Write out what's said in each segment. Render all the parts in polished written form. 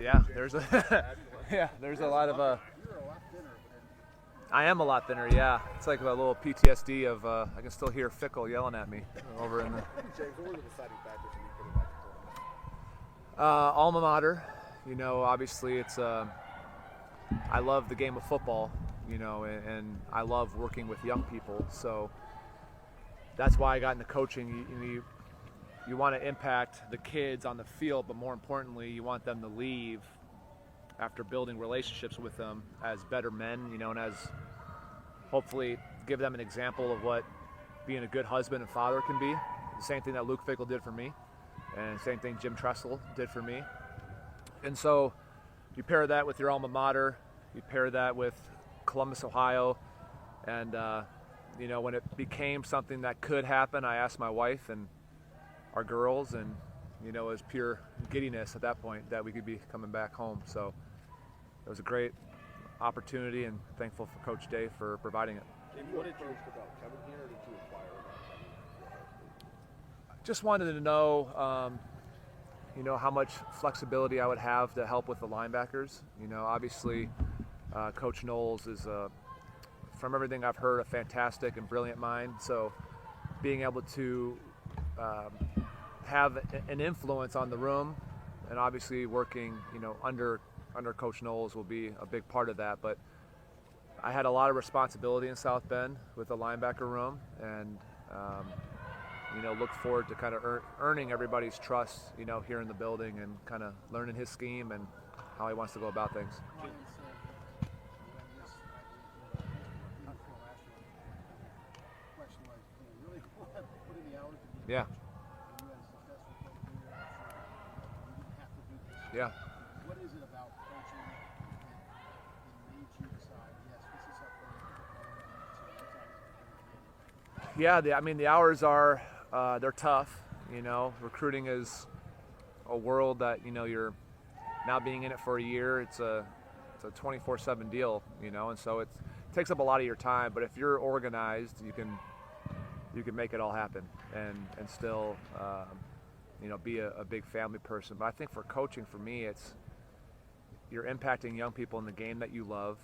Yeah, there's a yeah, there's a lot of You're a lot thinner. I am a lot thinner. Yeah, it's like a little PTSD of I can still hear Fickle yelling at me over in the James, what were the deciding factors when you put it back to alma mater. You know, obviously it's I love the game of football. You know, and I love working with young people. So that's why I got into coaching. You want to impact the kids on the field, but more importantly, you want them to leave after building relationships with them as better men, you know, and as hopefully give them an example of what being a good husband and father can be. The same thing that Luke Fickle did for me, and same thing Jim Tressel did for me. And so you pair that with your alma mater, you pair that with Columbus, Ohio, and you know, when it became something that could happen, I asked my wife and our girls, and you know, it was pure giddiness at that point that we could be coming back home. So it was a great opportunity, and thankful for Coach Day for providing it. What did you about coming here, or did you inquire about Just wanted to know, you know, how much flexibility I would have to help with the linebackers. You know, obviously, Coach Knowles is, from everything I've heard, a fantastic and brilliant mind. So being able to have an influence on the room, and obviously working, you know, under Coach Knowles will be a big part of that. But I had a lot of responsibility in South Bend with the linebacker room, and you know, look forward to kind of earning everybody's trust, you know, here in the building, and kind of learning his scheme and how he wants to go about things. Yeah. Yeah. What is it about coaching that made you decide, yes, this is something Yeah, I mean, the hours are, they're tough. You know, recruiting is a world that, you know, you're now being in it for a year. It's a 24/7 deal, you know, and so it takes up a lot of your time. But if you're organized, you can make it all happen, and still, you know, be a big family person. But I think for coaching, for me, it's you're impacting young people in the game that you love.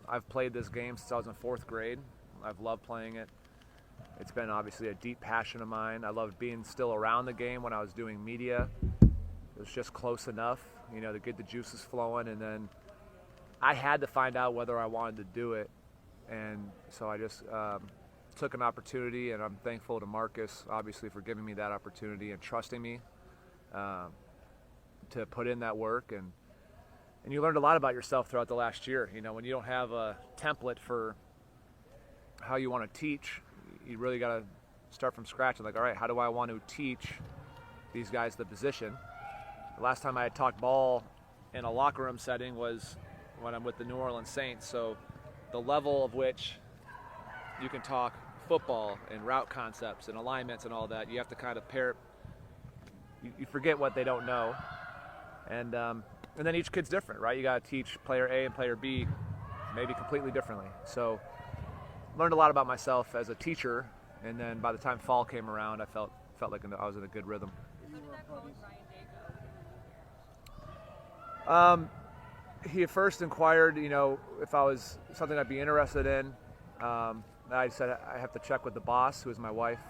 I've played this game since I was in 4th grade. I've loved playing it. It's been obviously a deep passion of mine. I loved being still around the game when I was doing media. It was just close enough, you know, to get the juices flowing. And then I had to find out whether I wanted to do it. And so I just took an opportunity, and I'm thankful to Marcus, obviously, for giving me that opportunity and trusting me to put in that work. And you learned a lot about yourself throughout the last year. You know, when you don't have a template for how you want to teach, you really got to start from scratch and like, all right, how do I want to teach these guys the position? The last time I had talked ball in a locker room setting was when I'm with the New Orleans Saints. So the level of which you can talk football and route concepts and alignments and all that, you have to kind of pair. You forget what they don't know, and then each kid's different, right? You got to teach player A and player B maybe completely differently. So learned a lot about myself as a teacher, and then by the time fall came around, I felt like I was in a good rhythm. He first inquired, you know, if I was something I'd be interested in. I said I have to check with the boss, who is my wife.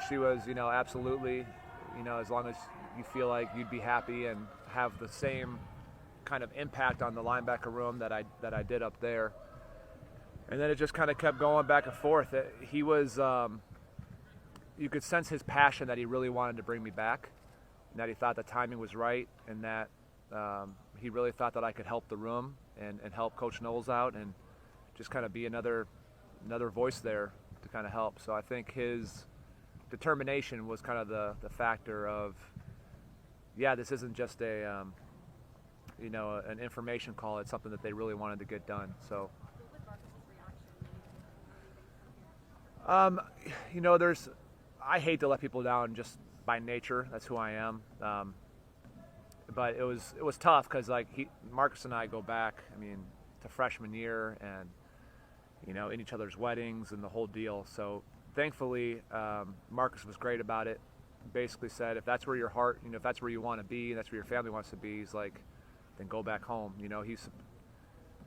She was, you know, absolutely, you know, as long as you feel like you'd be happy and have the same kind of impact on the linebacker room that I did up there. And then it just kind of kept going back and forth. He was, you could sense his passion that he really wanted to bring me back, and that he thought the timing was right, and that he really thought that I could help the room and help Coach Knowles out and just kind of be another voice there to kind of help. So I think his determination was kind of the factor of, yeah, this isn't just a, you know, an information call. It's something that they really wanted to get done. So. You know, I hate to let people down just by nature. That's who I am. But it was tough because, like, Marcus and I go back, I mean, to freshman year, and, you know, in each other's weddings and the whole deal. So thankfully, Marcus was great about it. basically said, if that's where your heart, if that's where you want to be, and that's where your family wants to be, he's like, then go back home.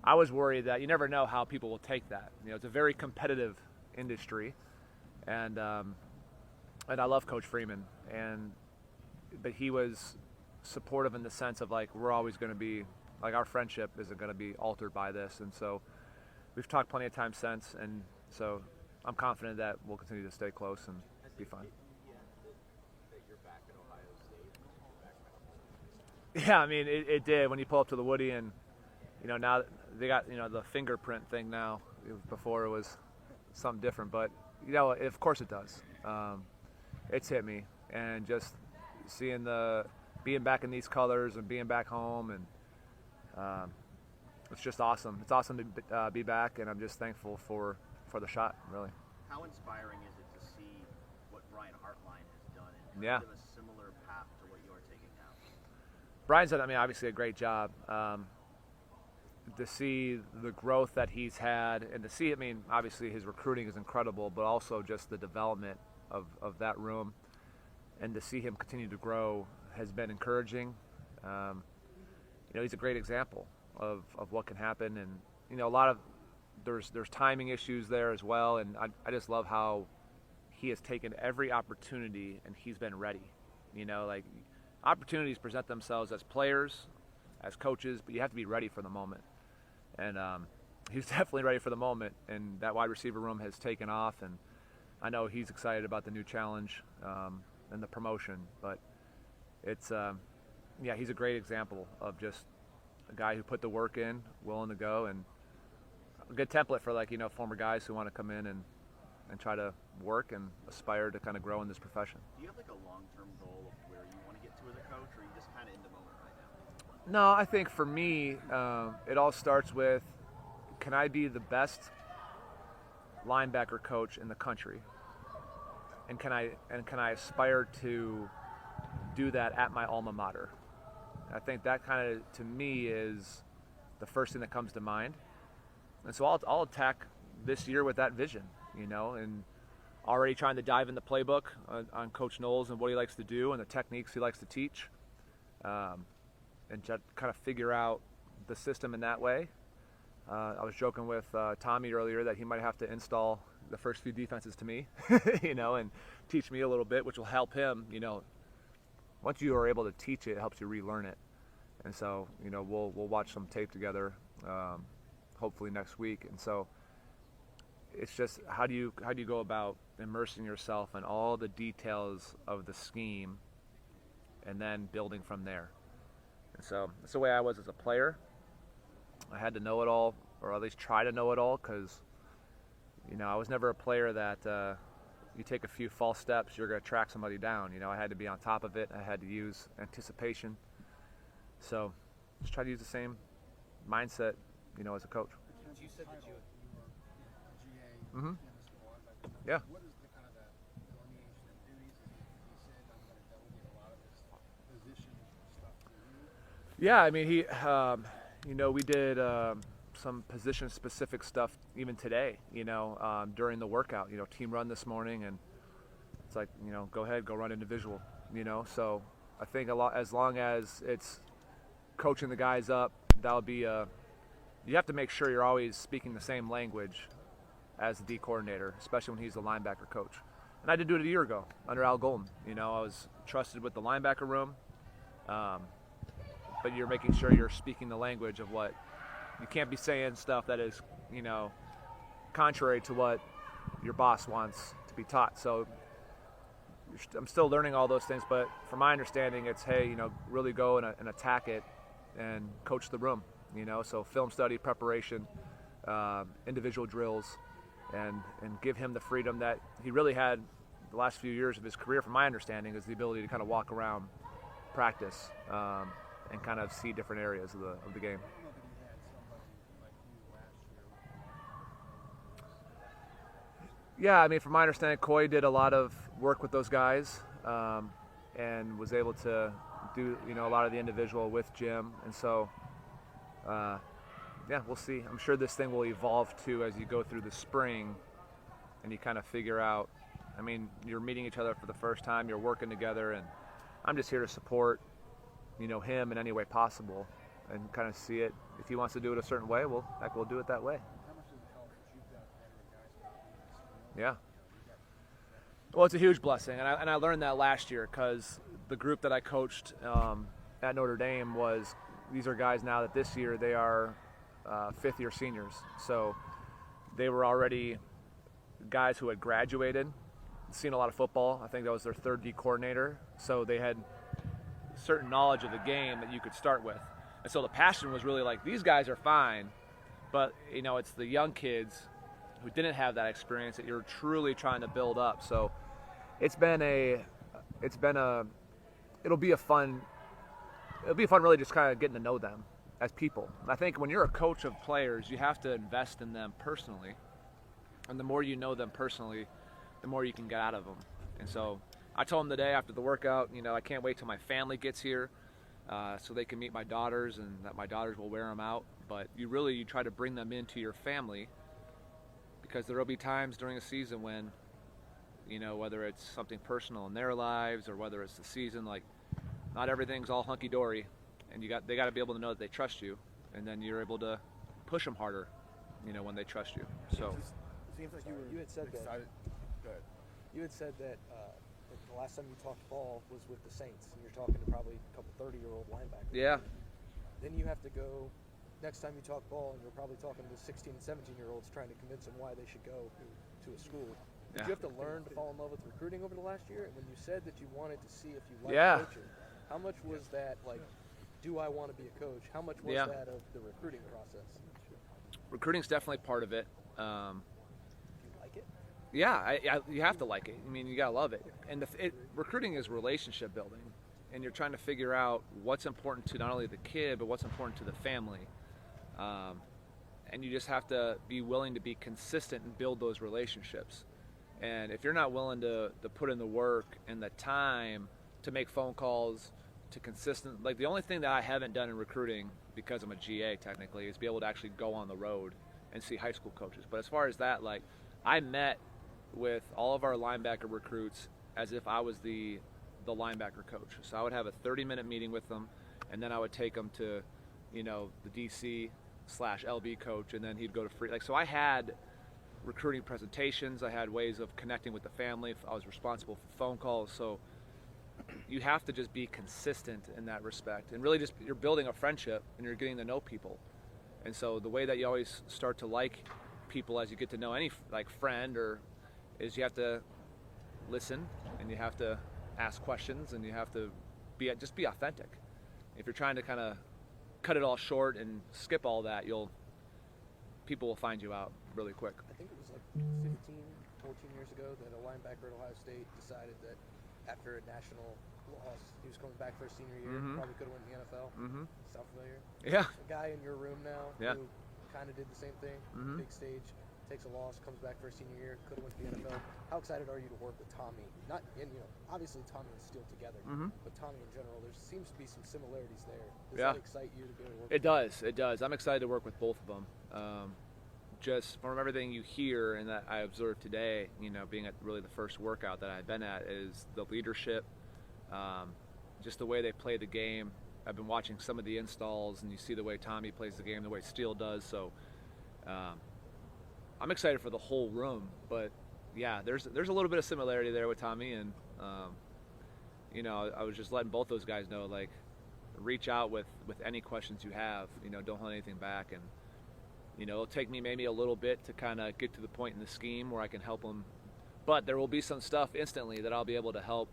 I was worried that you never know how people will take that. It's a very competitive industry, and I love Coach Freeman, but he was supportive in the sense of like, we're always going to be, like, our friendship isn't going to be altered by this. And so we've talked plenty of times since, and so I'm confident that we'll continue to stay close and be fine. Yeah, I mean, it did when you pull up to the Woody, and now they got the fingerprint thing now. Before it was something different, but of course it does. It's hit me, and just seeing being back in these colors and being back home, and it's just awesome. It's awesome to be back, and I'm just thankful for the shot, really. How inspiring is it to see what Brian Hartline has done and Yeah. give a similar path to what you're taking now? Brian's done, obviously a great job. To see the growth that he's had, and to see, obviously his recruiting is incredible, but also just the development of that room, and to see him continue to grow has been encouraging. He's a great example of what can happen, and a lot of there's timing issues there as well, and I just love how he has taken every opportunity and he's been ready. Like, opportunities present themselves as players, as coaches, but you have to be ready for the moment. And he's definitely ready for the moment, and that wide receiver room has taken off, and I know he's excited about the new challenge and the promotion. But it's he's a great example of just a guy who put the work in, willing to go, and a good template for former guys who want to come in and try to work and aspire to kind of grow in this profession. Do you have like a long-term goal of where you want to get to as a coach, or are you just kind of in the moment right now? No, I think for me, it all starts with, can I be the best linebacker coach in the country, and can I aspire to do that at my alma mater? I think that kind of, to me, is the first thing that comes to mind, and so I'll attack this year with that vision, and already trying to dive in the playbook on Coach Knowles and what he likes to do and the techniques he likes to teach. And just kind of figure out the system in that way. I was joking with Tommy earlier that he might have to install the first few defenses to me, and teach me a little bit, which will help him. Once you are able to teach it, it helps you relearn it. And so, we'll watch some tape together, hopefully next week. And so, it's just how do you go about immersing yourself in all the details of the scheme, and then building from there. And so that's the way I was as a player. I had to know it all, or at least try to know it all, because I was never a player that you take a few false steps, you're going to track somebody down. I had to be on top of it. I had to use anticipation. So just try to use the same mindset, as a coach. You said that you were GA. Mm-hmm. Yeah. What is the kind of the delineation of duties? He said, I'm going to delegate a lot of this position stuff to you. Yeah, we did some position-specific stuff even today, during the workout. Team run this morning, and it's like, go ahead, go run individual, So I think as long as it's coaching the guys up, that'll be you have to make sure you're always speaking the same language as the D coordinator, especially when he's the linebacker coach. And I did do it a year ago under Al Golden. I was trusted with the linebacker room, but you're making sure you're speaking the language of what you can't be saying stuff that is, contrary to what your boss wants to be taught. So I'm still learning all those things, but from my understanding, it's, hey, really go and attack it and coach the room, so film study, preparation, individual drills, and give him the freedom that he really had the last few years of his career, from my understanding, is the ability to kind of walk around practice and kind of see different areas of the game. I don't know that he had somebody like you last year. Yeah, from my understanding, Coy did a lot of work with those guys and was able to do, a lot of the individual with Jim. And so, we'll see. I'm sure this thing will evolve too as you go through the spring and you kind of figure out I mean, you're meeting each other for the first time, you're working together, and I'm just here to support, him in any way possible and kind of see it. If he wants to do it a certain way, we'll do it that way. How much does it help that you've got veteran guys now being in this field? Yeah. Well, it's a huge blessing, and I learned that last year because the group that I coached at Notre Dame these are guys now that this year they are fifth-year seniors. So they were already guys who had graduated, seen a lot of football. I think that was their third D coordinator. So they had certain knowledge of the game that you could start with. And so the passion was really like, these guys are fine, but it's the young kids who didn't have that experience that you're truly trying to build up. So it'll be a fun really just kind of getting to know them as people. And I think when you're a coach of players, you have to invest in them personally. And the more you know them personally, the more you can get out of them. And so I told them today after the workout, I can't wait till my family gets here so they can meet my daughters and that my daughters will wear them out. But you try to bring them into your family because there will be times during a season when, whether it's something personal in their lives or whether it's the season, like not everything's all hunky-dory, and they got to be able to know that they trust you, and then you're able to push them harder, when they trust you. So It seems like You had said excited. that. Go ahead. You had said that the last time you talked ball was with the Saints, and you're talking to probably a couple 30-year-old linebackers. yeah, Then you have to go next time you talk ball, and you're probably talking to 16 and 17-year-olds trying to convince them why they should go to a school. Did you have to learn to fall in love with recruiting over the last year? And when you said that you wanted to see if you liked coaching, how much was that like? Do I want to be a coach? How much was that of the recruiting process? Recruiting's definitely part of it. Do you like it? Yeah, you have to like it. I mean, you gotta love it. And recruiting is relationship building, and you're trying to figure out what's important to not only the kid but what's important to the family. And you just have to be willing to be consistent and build those relationships. And if you're not willing to put in the work and the time to make phone calls, to consistent, like the only thing that I haven't done in recruiting, because I'm a GA technically, is be able to actually go on the road and see high school coaches. But as far as that, like I met with all of our linebacker recruits as if I was the linebacker coach. So I would have a 30-minute meeting with them, and then I would take them to, the DC/LB coach, and then he'd go to free. Like, so I had recruiting presentations. I had ways of connecting with the family. I was responsible for phone calls. So you have to just be consistent in that respect, and really just you're building a friendship and you're getting to know people. And so the way that you always start to like people as you get to know any like friend is you have to listen, and you have to ask questions, and you have to be authentic. If you're trying to kind of cut it all short and skip all that, people will find you out really quick. I think it was like 15, 14 years ago that a linebacker at Ohio State decided that after a national loss, he was coming back for his senior year, probably could have went to the NFL. Sound familiar? Yeah. A guy in your room now who kind of did the same thing, big stage, takes a loss, comes back for his senior year, could have went to the NFL. How excited are you to work with Tommy? Obviously Tommy and Steele together, but Tommy in general, there seems to be some similarities there. Does that excite you to be able to work with him? It does. I'm excited to work with both of them. Just from everything you hear and that I observed today, being at really the first workout that I've been at, is the leadership, just the way they play the game. I've been watching some of the installs, and you see the way Tommy plays the game, the way Steele does. So I'm excited for the whole room. But yeah, there's a little bit of similarity there with Tommy, and I was just letting both those guys know, like, reach out with any questions you have. Don't hold anything back, and it'll take me maybe a little bit to kind of get to the point in the scheme where I can help them. But there will be some stuff instantly that I'll be able to help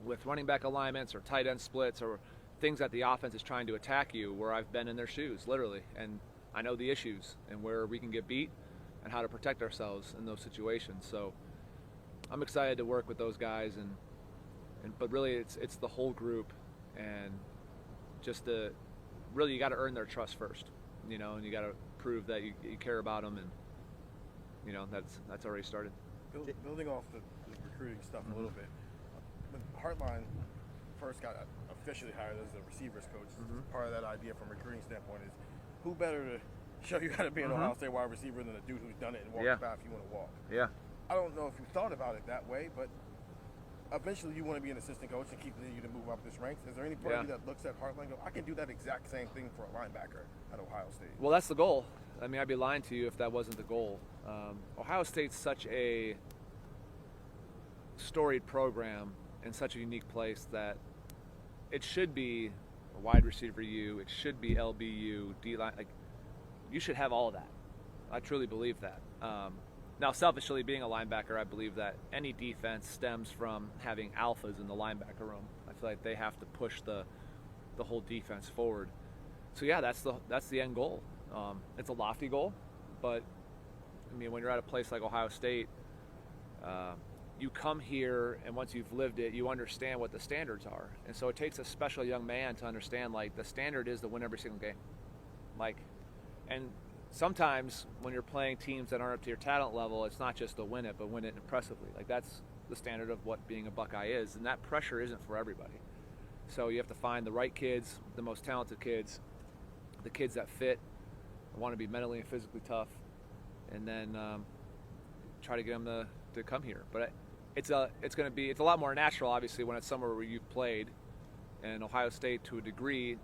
with running back alignments or tight end splits or things that the offense is trying to attack you, where I've been in their shoes, literally. And I know the issues and where we can get beat and how to protect ourselves in those situations. So I'm excited to work with those guys. But really it's the whole group, and just you got to earn their trust first, and you got to prove that you care about them, and that's already started. Building off the recruiting stuff a little bit, when Hartline first got officially hired as the receivers coach, part of that idea from a recruiting standpoint is who better to show you how to be an Ohio State wide receiver than a dude who's done it and walked the path you want to walk. Yeah. I don't know if you thought about it that way, but eventually you want to be an assistant coach and keep you to move up this ranks. Is there any part of you that looks at Heartland and go, I can do that exact same thing for a linebacker at Ohio State? Well, that's the goal. I mean, I'd be lying to you if that wasn't the goal. Ohio State's such a storied program in such a unique place that it should be a wide receiver U, it should be LBU, D-line. Like, you should have all of that. I truly believe that. Now, selfishly, being a linebacker, I believe that any defense stems from having alphas in the linebacker room. I feel like they have to push the whole defense forward. So yeah, that's the end goal. It's a lofty goal, but I mean, when you're at a place like Ohio State, you come here, and once you've lived it, you understand what the standards are. And so it takes a special young man to understand, like, the standard is to win every single game. Like, and sometimes when you're playing teams that aren't up to your talent level, it's not just to win it, but win it impressively. Like, that's the standard of what being a Buckeye is, and that pressure isn't for everybody. So you have to find the right kids, the most talented kids, the kids that fit, want to be mentally and physically tough, and then try to get them to come here. But it's a lot more natural, obviously, when it's somewhere where you've played, and Ohio State, to a degree,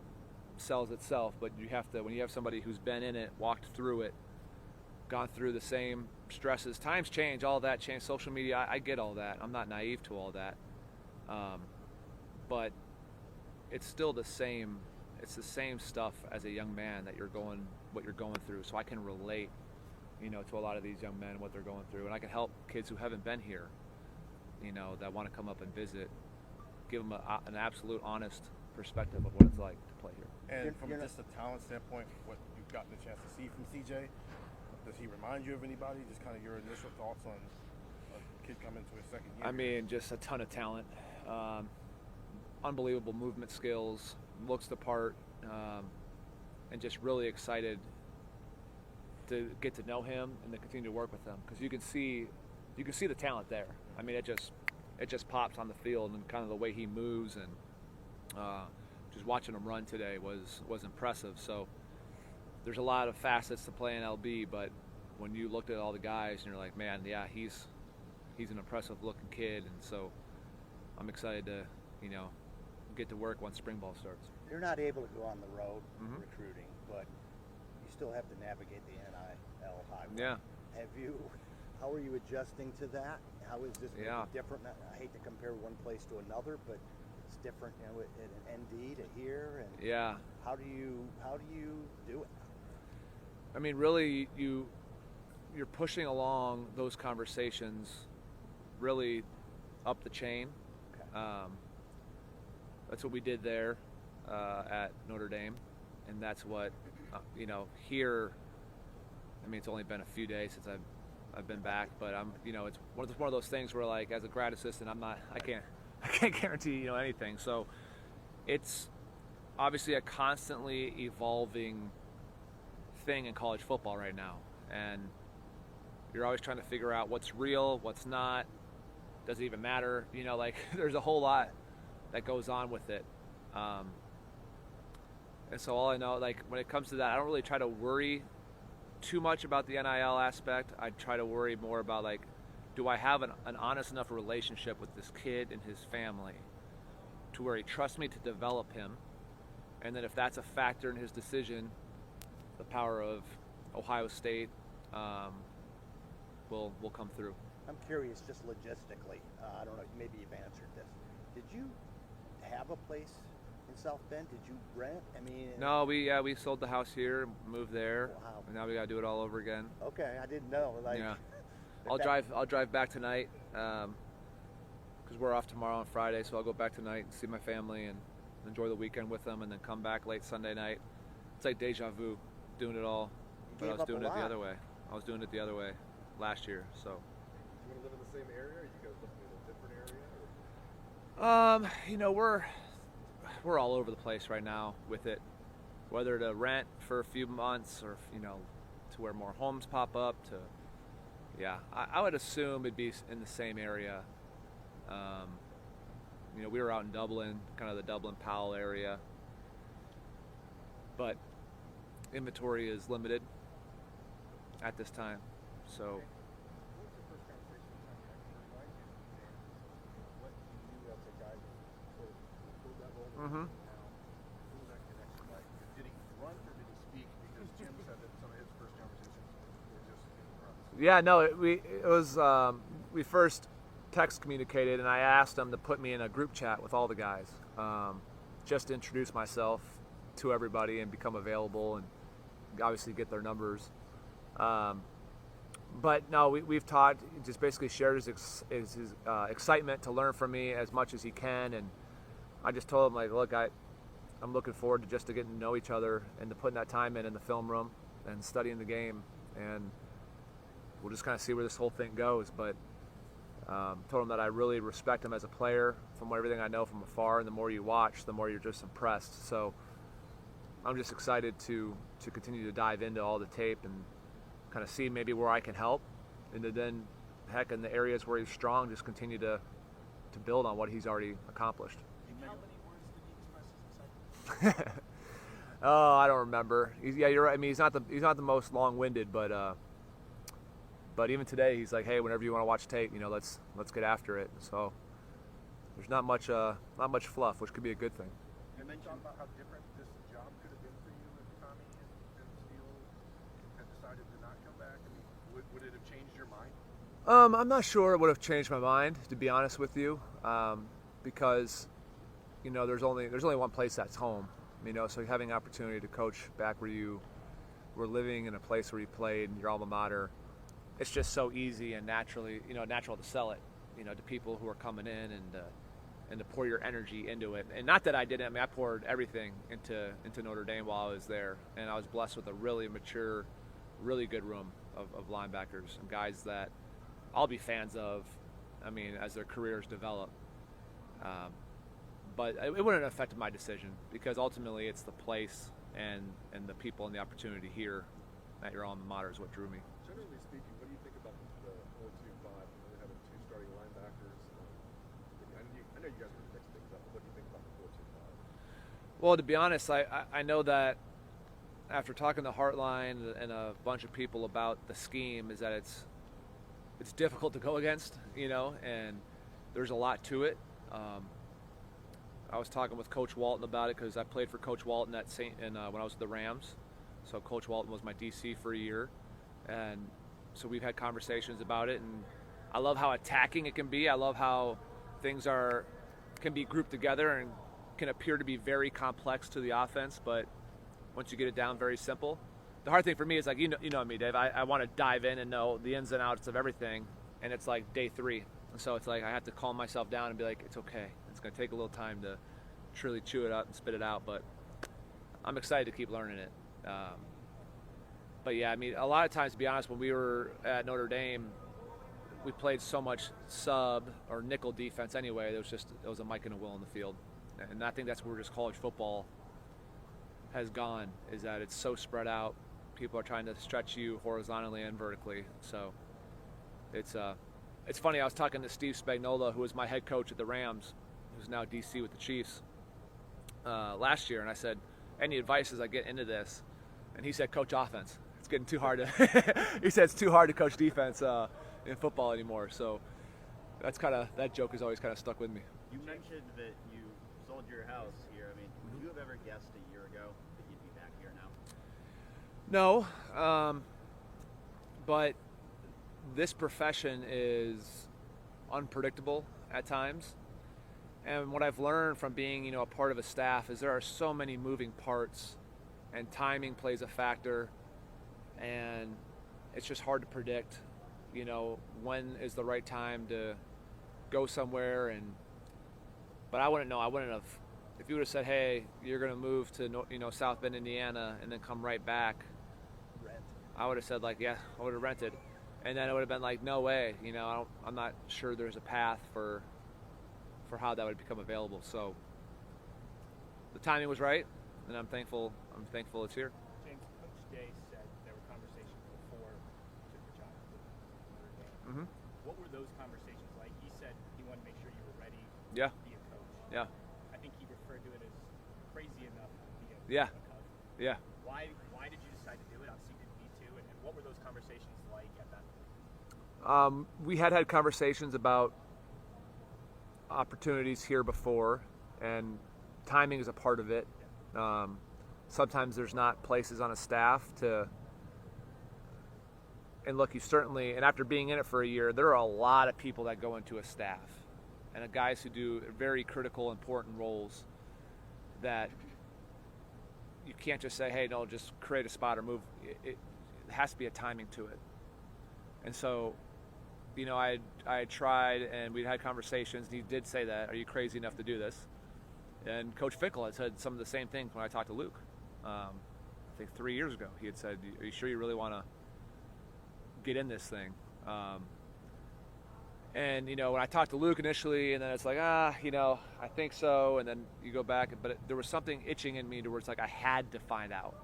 sells itself. But you have to, when you have somebody who's been in it, walked through it, gone through the same stresses. Times change, all that change. Social media, I get all that. I'm not naive to all that, but it's still the same. It's the same stuff as a young man that what you're going through. So I can relate, to a lot of these young men, what they're going through, and I can help kids who haven't been here, that want to come up and visit, give them an absolute, honest perspective of what it's like to play here. And from just a talent standpoint, what you've gotten the chance to see from CJ, does he remind you of anybody? Just kind of your initial thoughts on a kid coming to his second year? I mean, just a ton of talent, unbelievable movement skills, looks the part, and just really excited to get to know him and to continue to work with him, because you can see the talent there. I mean, it just pops on the field, and kind of the way he moves, and just watching him run today was impressive. So there's a lot of facets to playing LB, but when you looked at all the guys and you're like, man, yeah, he's an impressive looking kid, and so I'm excited to get to work once spring ball starts. You're not able to go on the road recruiting, but you still have to navigate the NIL highway. Yeah. How are you adjusting to that? How is this different? I hate to compare one place to another, but it's different, at an ND to here. And yeah. How do you do it? I mean, really, you're pushing along those conversations really up the chain. Okay. That's what we did there at Notre Dame, and that's what here. I mean, it's only been a few days since I've been back, but it's one of those things where, like, as a grad assistant, I can't guarantee anything. So it's obviously a constantly evolving thing in college football right now, and you're always trying to figure out what's real, what's not. Does it even matter? There's a whole lot that goes on with it. And so all I know, like, when it comes to that, I don't really try to worry too much about the NIL aspect. I try to worry more about, like, do I have an honest enough relationship with this kid and his family to where he trusts me to develop him, and then if that's a factor in his decision, the power of Ohio State will come through. I'm curious, just logistically. I don't know, maybe you've answered this. Did you have a place in South Bend? Did you rent? I mean, no, we sold the house here, moved there, wow. And now we got to do it all over again. Okay, I didn't know. Yeah, I'll drive back tonight because we're off tomorrow and Friday, so I'll go back tonight and see my family and enjoy the weekend with them, and then come back late Sunday night. It's like deja vu, doing it all, but I was doing it the other way. I was doing it the other way last year, so. You want to live in the same area, or you guys looking in a different area? We're all over the place right now with it, whether to rent for a few months or to where more homes pop up. I would assume it'd be in the same area. We were out in Dublin, kind of the Dublin-Powell area, but inventory is limited at this time. So. What was your first conversation with Who was that connection like? Did he grunt or did he speak? Because Jim said that some of his first conversations were just in grunts. Yeah, no, it was we first text communicated, and I asked him to put me in a group chat with all the guys, just to introduce myself to everybody and become available, and obviously get their numbers. But no, we've talked. Just basically shared his excitement to learn from me as much as he can, and I just told him, like, look, I'm looking forward to just to getting to know each other and to putting that time in the film room and studying the game, and we'll just kind of see where this whole thing goes. But told him that I really respect him as a player from everything I know from afar, and the more you watch, the more you're just impressed. So I'm just excited to continue to dive into all the tape and kind of see maybe where I can help, and to then, heck, in the areas where he's strong, just continue to build on what he's already accomplished. How many words did he express his excitement? Oh, I don't remember. Yeah, you're right. I mean, he's not the most long-winded, but even today he's like, hey, whenever you want to watch tape, let's get after it. So there's not much fluff, which could be a good thing. And then talk about how different this job could have been for you if Tommy and Steele had decided to not come back. I mean, would it have changed your mind? I'm not sure it would have changed my mind, to be honest with you, because there's only one place that's home. So having an opportunity to coach back where you were living in a place where you played, your alma mater, it's just so easy and natural to sell it, to people who are coming in and to pour your energy into it. And not that I didn't. I mean, I poured everything into Notre Dame while I was there, and I was blessed with a really mature, really good room of linebackers and guys that I'll be fans of, as their careers develop. But it wouldn't have affected my decision, because ultimately it's the place and the people and the opportunity here at your alma mater is what drew me. Generally speaking, what do you think about the 4-2-5? Having two starting linebackers. I know you guys are going to mix things up, but what do you think about the 4-2-5? Well, to be honest, I know that after talking to Heartline and a bunch of people about the scheme, is that it's difficult to go against, and there's a lot to it. I was talking with Coach Walton about it, because I played for Coach Walton when I was with the Rams. So Coach Walton was my DC for a year, and so we've had conversations about it. And I love how attacking it can be. I love how things can be grouped together and can appear to be very complex to the offense, but once you get it down, very simple. The hard thing for me is, like, you know me, Dave. I want to dive in and know the ins and outs of everything, and it's like day 3. And so it's like I have to calm myself down and be like, it's okay. It's going to take a little time to truly chew it up and spit it out, but I'm excited to keep learning it. But yeah, a lot of times, to be honest, when we were at Notre Dame, we played so much sub or nickel defense anyway. It was a Mike and a Will in the field. And I think that's where just college football has gone, is that it's so spread out. People are trying to stretch you horizontally and vertically. So it's funny. I was talking to Steve Spagnuolo, who was my head coach at the Rams, who's now DC with the Chiefs, last year, and I said, any advice as I get into this? And he said, coach offense. It's getting too hard to he said it's too hard to coach defense in football anymore. So that joke has always kind of stuck with me. You mentioned that you sold your house here. Would you have ever guessed a year ago that you'd be back here now? No, but this profession is unpredictable at times. And what I've learned from being, a part of a staff is there are so many moving parts, and timing plays a factor, and it's just hard to predict, when is the right time to go somewhere. But I wouldn't know. I wouldn't have. If you would have said, hey, you're going to move to, South Bend, Indiana, and then come right back, Rent. I would have said, like, yeah, I would have rented. And then it would have been like, no way, I'm not sure there's a path for how that would become available. So the timing was right, and I'm thankful it's here. James, Coach Day said there were conversations before you took the job with Notre Dame. Mm-hmm. What were those conversations like? He said he wanted to make sure you were ready Yeah. to be a coach. Yeah. I think he referred to it as crazy enough to be a Yeah. coach. Yeah. Why did you decide to do it? Obviously you didn't need to, and what were those conversations like at that point? We had conversations about opportunities here before, and timing is a part of it. Sometimes there's not places on a staff to. And look, and after being in it for a year, there are a lot of people that go into a staff, and guys who do very critical, important roles that you can't just say, hey, no, just create a spot or move. It has to be a timing to it. And so, I tried, and we'd had conversations, and he did say that, are you crazy enough to do this? And Coach Fickle had said some of the same things when I talked to Luke. I think 3 years ago, he had said, are you sure you really want to get in this thing? And when I talked to Luke initially, and then it's like, I think so, and then you go back, but there was something itching in me to where it's like I had to find out.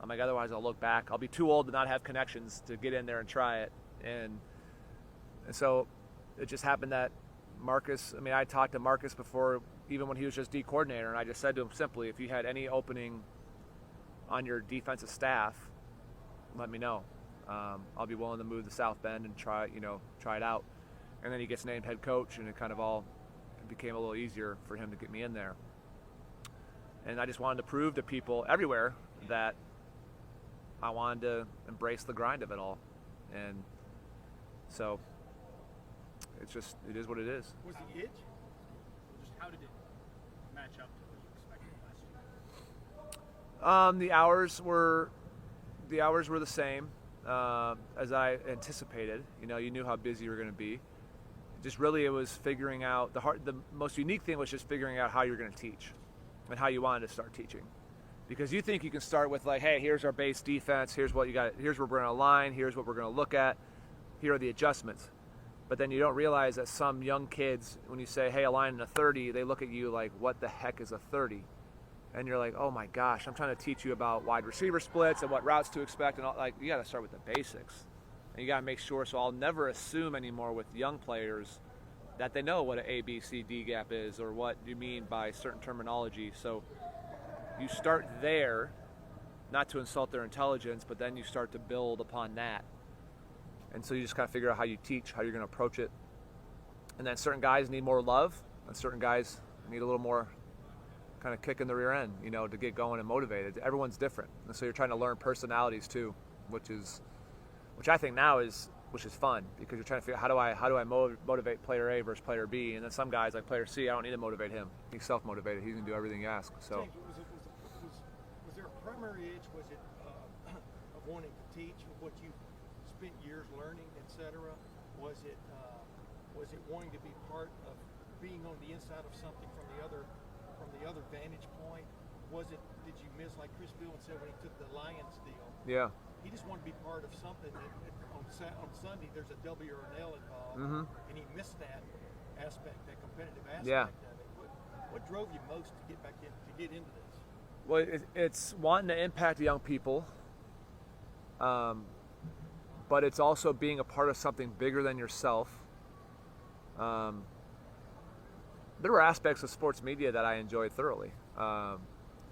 I'm like, otherwise I'll look back. I'll be too old to not have connections to get in there and try it. And so it just happened that Marcus, I talked to Marcus before, even when he was just D coordinator, and I just said to him simply, if you had any opening on your defensive staff, let me know. I'll be willing to move to South Bend and try it out. And then he gets named head coach, and it kind of all became a little easier for him to get me in there. And I just wanted to prove to people everywhere that I wanted to embrace the grind of it all. And so it is what it is. Was the itch? Just how did it match up to what you expected last year? The hours were the same as I anticipated. You knew how busy you were going to be. Just really, it was figuring out the most unique thing was just figuring out how you're going to teach and how you wanted to start teaching. Because you think you can start with like, hey, here's our base defense, here's what you got, here's where we're going to align, here's what we're going to look at, here are the adjustments. But then you don't realize that some young kids, when you say, hey, align in a 30, they look at you like, what the heck is a 30? And you're like, oh my gosh, I'm trying to teach you about wide receiver splits and what routes to expect, and all. Like, you got to start with the basics. And you got to make sure, so I'll never assume anymore with young players that they know what an A, B, C, D gap is or what you mean by certain terminology. So you start there, not to insult their intelligence, but then you start to build upon that. And so you just kind of figure out how you teach, how you're going to approach it. And then certain guys need more love, and certain guys need a little more kind of kick in the rear end, to get going and motivated. Everyone's different. And so you're trying to learn personalities too, which I think now is fun, because you're trying to figure out how do I motivate player A versus player B, and then some guys like player C, I don't need to motivate him. He's self-motivated. He's gonna do everything you ask. So. James, was there a primary itch? Was it of wanting to teach what you spent years learning, etc.? Was it wanting to be part of being on the inside of something from the other vantage point? Did you miss, like Chris Billman said when he took the Lions deal? Yeah. He just wanted to be part of something that on Sunday there's a W or an L involved, and he missed that aspect, that competitive aspect of it. What drove you most to get into this? Well, it's wanting to impact young people, but it's also being a part of something bigger than yourself. There were aspects of sports media that I enjoyed thoroughly, to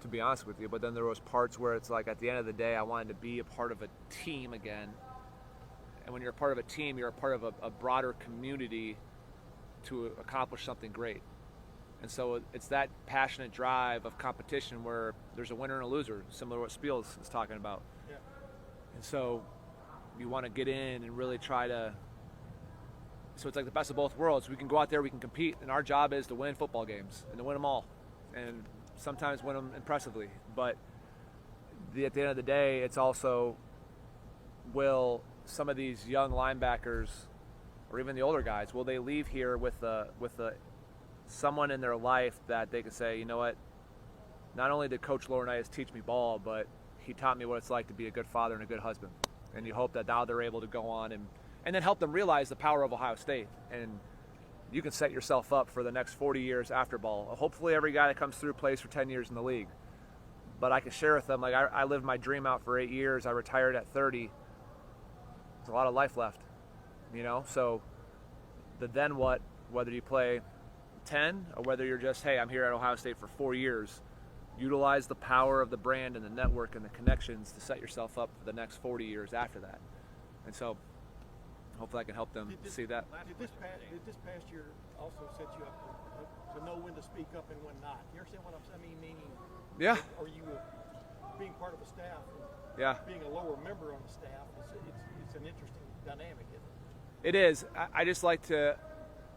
be honest with you, but then there was parts where it's like at the end of the day I wanted to be a part of a team again. And when you're a part of a team, you're a part of a broader community to accomplish something great. And so it's that passionate drive of competition where there's a winner and a loser, similar to what Spiels is talking about. Yeah. And so you want to get in and really try to, so it's like the best of both worlds. We can go out there, we can compete, and our job is to win football games and to win them all. And sometimes win them impressively. But at the end of the day, it's also, will some of these young linebackers or even the older guys, will they leave here with someone in their life that they can say, you know what, not only did Coach Laurinaitis teach me ball, but he taught me what it's like to be a good father and a good husband. And you hope that now they're able to go on and then help them realize the power of Ohio State. And you can set yourself up for the next 40 years after ball. Hopefully every guy that comes through plays for 10 years in the league. But I can share with them, like I lived my dream out for 8 years. I retired at 30. There's a lot of life left, So the then what, whether you play 10 or whether you're just, hey, I'm here at Ohio State for 4 years, utilize the power of the brand and the network and the connections to set yourself up for the next 40 years after that. And so hopefully I can help them see that. Did this past year also set you up to know when to speak up and when not. You understand what I'm saying? I mean, meaning, Yeah. are you being part of a staff? Yeah. Being a lower member on the staff, it's an interesting dynamic, isn't it? It is. I just like to,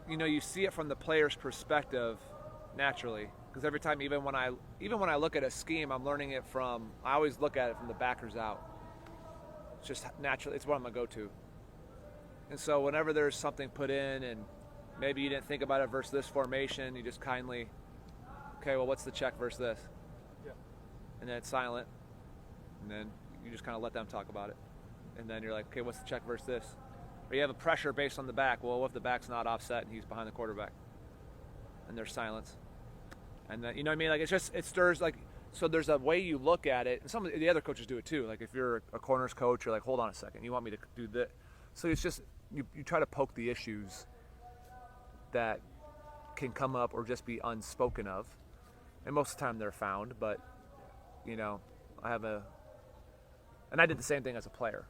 you see it from the player's perspective naturally. Because every time, even when I look at a scheme, I'm learning it from. I always look at it from the backers out. It's just naturally. It's what I'm gonna go to. And so whenever there's something put in, and maybe you didn't think about it versus this formation, you just kindly, okay, well, what's the check versus this? Yeah. And then it's silent, and then you just kind of let them talk about it. And then you're like, okay, what's the check versus this? Or you have a pressure based on the back. Well, what if the back's not offset and he's behind the quarterback? And there's silence. And then, you know what I mean? Like, it stirs, like, so there's a way you look at it. And some of the other coaches do it too. Like, if you're a corners coach, you're like, hold on a second, you want me to do this? So it's just, you try to poke the issues that can come up or just be unspoken of. And most of the time they're found, but, and I did the same thing as a player.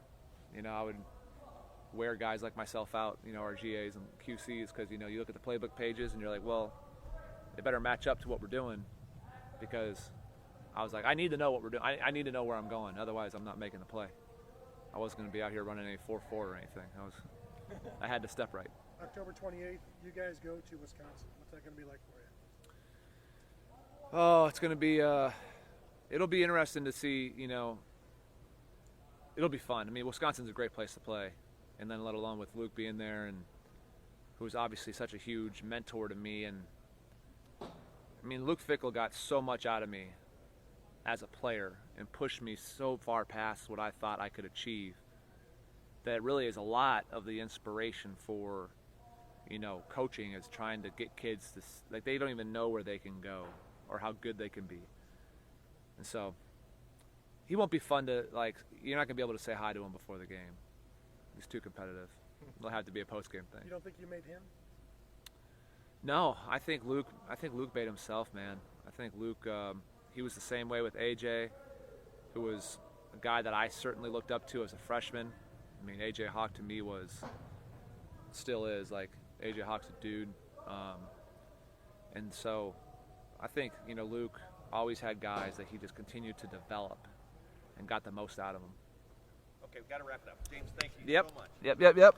I would wear guys like myself out, our GAs and QCs, because, you look at the playbook pages and you're like, well, they better match up to what we're doing, because I was like, I need to know what we're doing. I need to know where I'm going. Otherwise, I'm not making the play. I wasn't going to be out here running a 4-4 or anything. I had to step right. October 28th, you guys go to Wisconsin. What's that going to be like for you? Oh, it's going to be, it'll be interesting to see, it'll be fun. I mean, Wisconsin's a great place to play. And then let alone with Luke being there, and who's obviously such a huge mentor to me. And I mean, Luke Fickell got so much out of me as a player and pushed me so far past what I thought I could achieve, that it really is a lot of the inspiration for, coaching, is trying to get kids to, like, they don't even know where they can go or how good they can be. And so he won't be fun to, like, you're not going to be able to say hi to him before the game. He's too competitive. It'll have to be a post-game thing. You don't think you made him? No, I think Luke made himself, man. I think Luke, he was the same way with AJ, who was a guy that I certainly looked up to as a freshman. I mean, AJ Hawk to me still is, like, AJ Hawk's a dude. And so I think, Luke always had guys that he just continued to develop and got the most out of them. Okay, we've got to wrap it up. James, thank you so much. Yep.